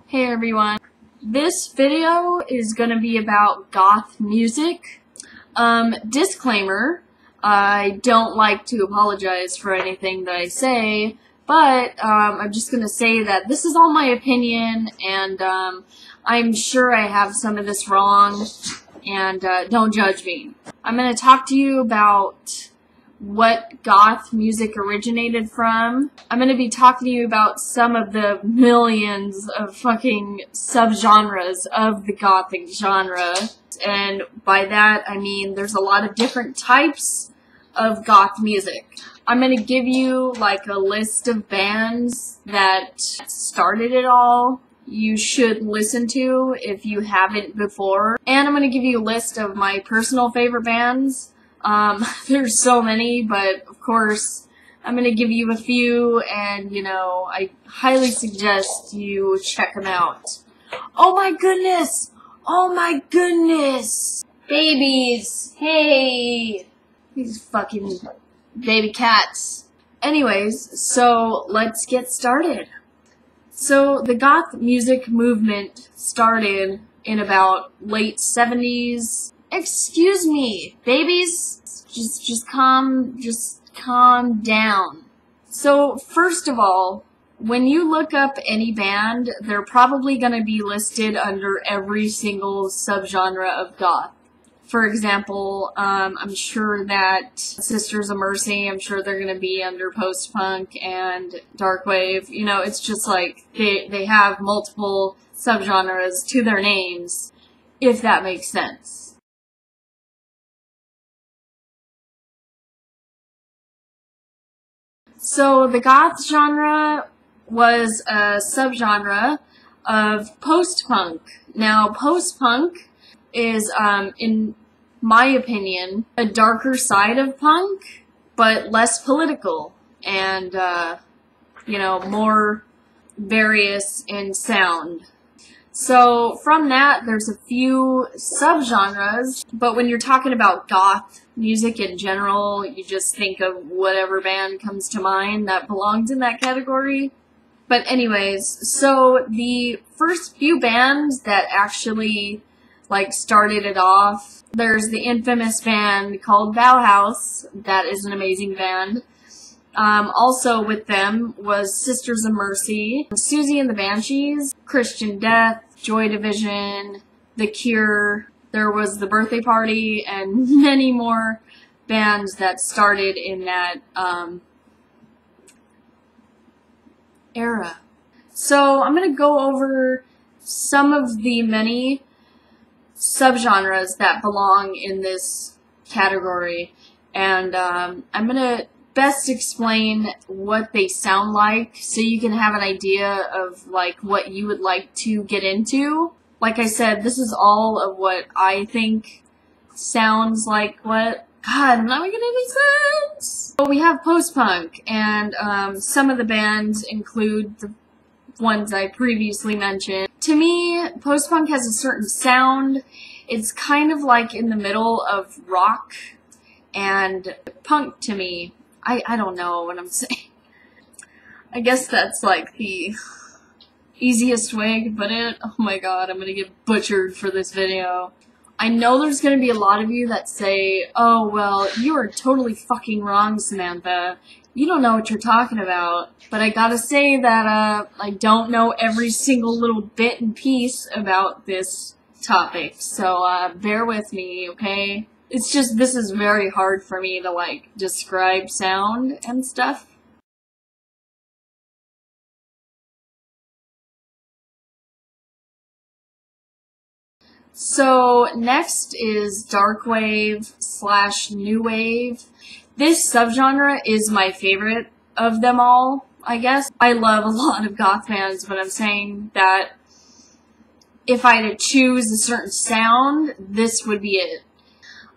Hey everyone, this video is going to be about goth music. Disclaimer, I don't like to apologize for anything that I say, but I'm just going to say that this is all my opinion, and I'm sure I have some of this wrong, and don't judge me. I'm going to talk to you about what goth music originated from. I'm going to be talking to you about some of the millions of fucking subgenres of the gothic genre. And by that, I mean there's a lot of different types of goth music. I'm going to give you like a list of bands that started it all. You should listen to if you haven't before. And I'm going to give you a list of my personal favorite bands. There's so many, but of course, I'm gonna give you a few, and, you know, I highly suggest you check them out. Oh my goodness! Oh my goodness! Babies! Hey! These fucking baby cats. Anyways, so let's get started. So, the goth music movement started in about late 70s. Excuse me, babies. Just calm down. So, first of all, when you look up any band, they're probably going to be listed under every single subgenre of goth. For example, I'm sure that Sisters of Mercy, I'm sure they're going to be under post-punk and darkwave. You know, it's just like they have multiple subgenres to their names, if that makes sense. So, the goth genre was a subgenre of post-punk. Now, post-punk is, in my opinion, a darker side of punk, but less political and, you know, more various in sound. So, from that, there's a few subgenres, but when you're talking about goth music in general, you just think of whatever band comes to mind that belongs in that category. But anyways, so the first few bands that actually, like, started it off, there's the infamous band called Bauhaus. That is an amazing band. Also with them was Sisters of Mercy, Siousxie and the Banshees, Christian Death, Joy Division, The Cure, there was The Birthday Party, and many more bands that started in that era. So I'm going to go over some of the many subgenres that belong in this category, and I'm going to best explain what they sound like so you can have an idea of like what you would like to get into. Like I said, this is all of what I think sounds like what. God, I'm not making any sense! So we have post-punk, and some of the bands include the ones I previously mentioned. To me, post-punk has a certain sound. It's kind of like in the middle of rock and punk to me. I don't know what I'm saying. I guess that's like the easiest way to put it. Oh my god, I'm gonna get butchered for this video. I know there's gonna be a lot of you that say, oh well, you are totally fucking wrong, Samantha. You don't know what you're talking about. But I gotta say that I don't know every single little bit and piece about this topic. So bear with me, okay? It's just, this is very hard for me to, like, describe sound and stuff. So, next is darkwave / new wave. This subgenre is my favorite of them all, I guess. I love a lot of goth bands, but I'm saying that if I had to choose a certain sound, this would be it.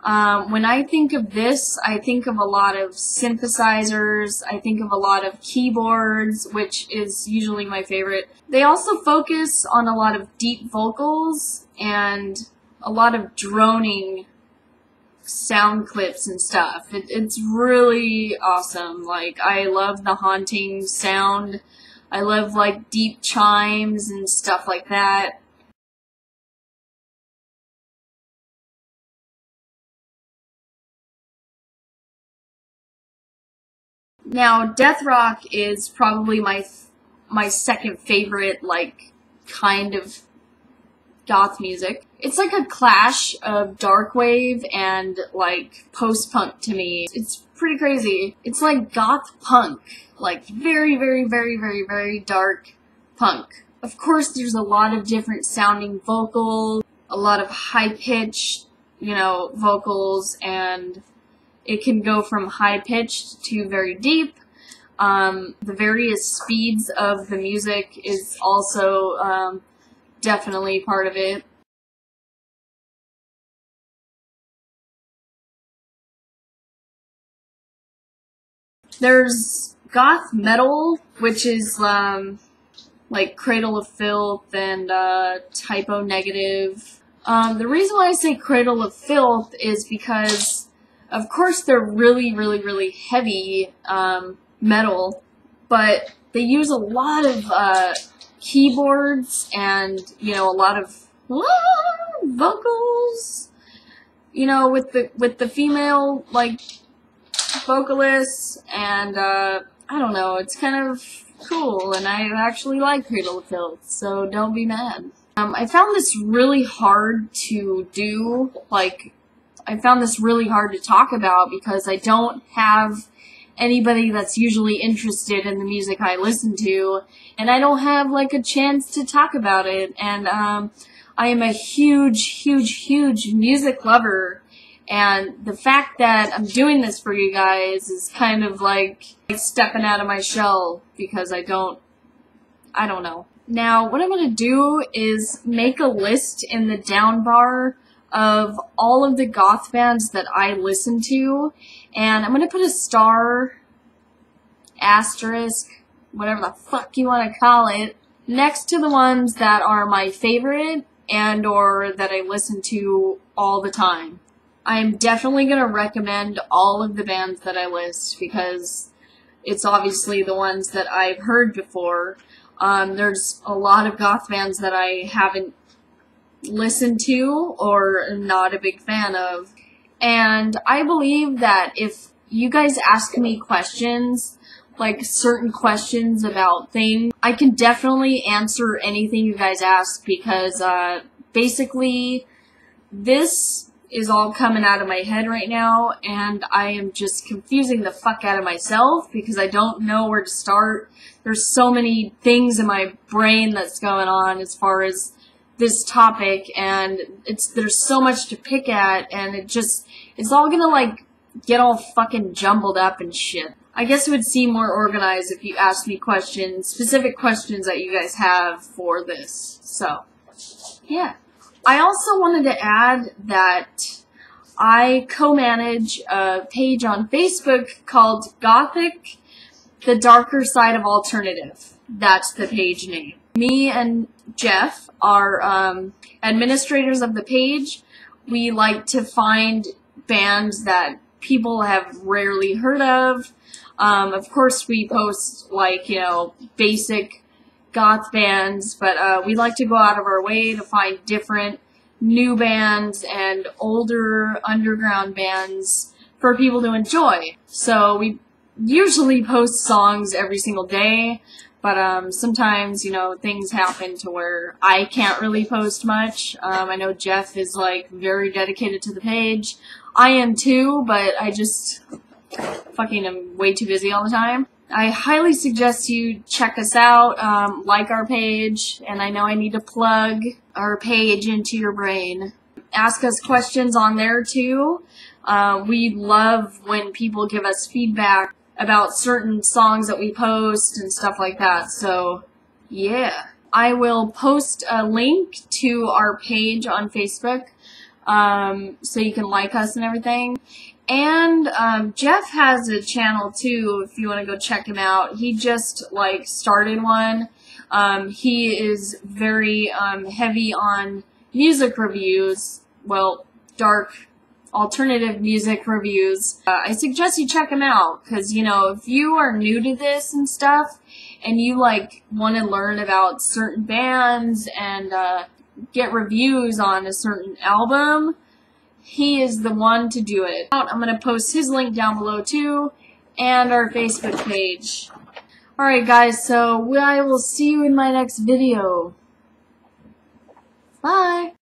When I think of this, I think of a lot of synthesizers, I think of a lot of keyboards, which is usually my favorite. They also focus on a lot of deep vocals and a lot of droning sound clips and stuff. It's really awesome. Like, I love the haunting sound I love like deep chimes and stuff like that. Now, DEATHROCK is probably my second favorite, like, kind of goth music. It's like a clash of darkwave and, like, post-punk to me. It's pretty crazy. It's like goth punk. Like, very, very, very, very, very dark punk. Of course, there's a lot of different sounding vocals, a lot of high-pitched, you know, vocals, and it can go from high-pitched to very deep. The various speeds of the music is also definitely part of it. There's Goth Metal, which is like Cradle of Filth and Typo Negative. The reason why I say Cradle of Filth is because, of course, they're really, really, really heavy metal, but they use a lot of keyboards and, you know, a lot of vocals, you know, with the female, like, vocalists, and I don't know, it's kind of cool, and I actually like Cradle of Filth, so don't be mad. I found this really hard to do, like, I found this really hard to talk about because I don't have anybody that's usually interested in the music I listen to, and I don't have, like, a chance to talk about it, and I am a huge, huge, huge music lover, and the fact that I'm doing this for you guys is kind of like stepping out of my shell because I don't know. Now, what I'm going to do is make a list in the down bar of all of the goth bands that I listen to, and I'm going to put a star, asterisk, whatever the fuck you want to call it, next to the ones that are my favorite and or that I listen to all the time. I'm definitely going to recommend all of the bands that I list because it's obviously the ones that I've heard before. There's a lot of goth bands that I haven't listened to or not a big fan of. And I believe that if you guys ask me questions, like certain questions about things, I can definitely answer anything you guys ask because basically this is all coming out of my head right now, and I am just confusing the fuck out of myself because I don't know where to start. There's so many things in my brain that's going on as far as this topic, and there's so much to pick at, and it's all gonna, like, get all fucking jumbled up and shit. I guess it would seem more organized if you asked me questions, specific questions that you guys have for this. So, yeah. I also wanted to add that I co-manage a page on Facebook called Gothic, the Darker Side of Alternative. That's the page name. Me and Jeff are administrators of the page. We like to find bands that people have rarely heard of. Of course, we post, like, you know, basic goth bands, but we like to go out of our way to find different new bands and older underground bands for people to enjoy. So we usually post songs every single day, but sometimes, you know, things happen to where I can't really post much. I know Jeff is, like, very dedicated to the page. I am too, but I just fucking am way too busy all the time. I highly suggest you check us out, like our page, and I know I need to plug our page into your brain. Ask us questions on there too. We love when people give us feedback about certain songs that we post and stuff like that, so yeah. I will post a link to our page on Facebook, so you can like us and everything. And Jeff has a channel too, if you want to go check him out. He just, like, started one. He is very heavy on music reviews, well, dark alternative music reviews. I suggest you check him out, because, you know, if you are new to this and stuff, and you like want to learn about certain bands and get reviews on a certain album, he is the one to do it. I'm going to post his link down below too, and our Facebook page. Alright guys, so I will see you in my next video. Bye!